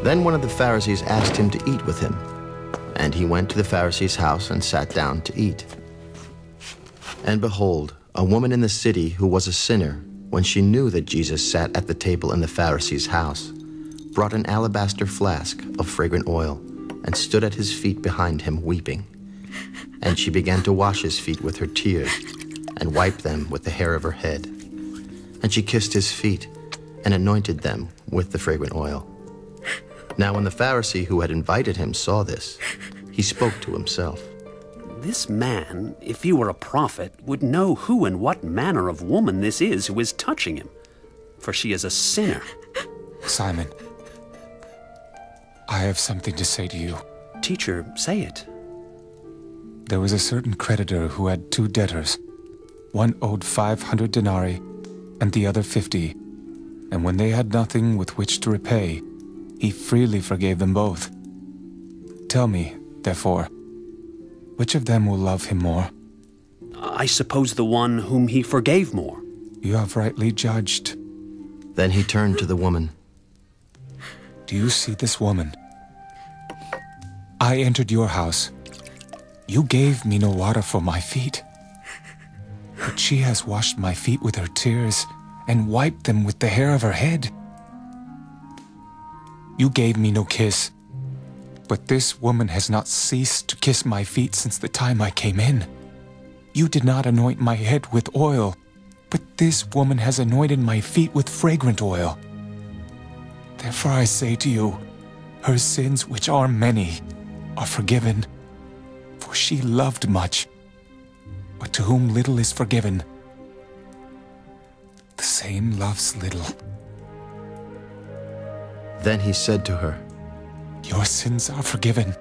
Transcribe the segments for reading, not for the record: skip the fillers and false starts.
Then one of the Pharisees asked him to eat with him, and he went to the Pharisee's house and sat down to eat. And behold, a woman in the city who was a sinner, when she knew that Jesus sat at the table in the Pharisee's house, brought an alabaster flask of fragrant oil and stood at his feet behind him weeping. And she began to wash his feet with her tears and wipe them with the hair of her head. And she kissed his feet and anointed them with the fragrant oil. Now when the Pharisee who had invited him saw this, he spoke to himself, "This man, if he were a prophet, would know who and what manner of woman this is who is touching him, for she is a sinner." Simon, I have something to say to you. Teacher, say it. There was a certain creditor who had 2 debtors. One owed 500 denarii and the other 50. And when they had nothing with which to repay, he freely forgave them both. Tell me, therefore, which of them will love him more? I suppose the one whom he forgave more. You have rightly judged. Then he turned to the woman. Do you see this woman? I entered your house. You gave me no water for my feet, but she has washed my feet with her tears and wiped them with the hair of her head. You gave me no kiss, but this woman has not ceased to kiss my feet since the time I came in. You did not anoint my head with oil, but this woman has anointed my feet with fragrant oil. Therefore I say to you, her sins, which are many, are forgiven, for she loved much. But to whom little is forgiven, the same loves little. Then he said to her, Your sins are forgiven.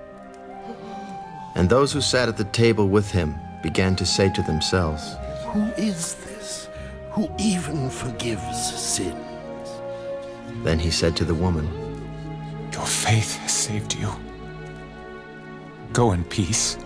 And those who sat at the table with him began to say to themselves, Who is this who even forgives sins? Then he said to the woman, Your faith has saved you. Go in peace.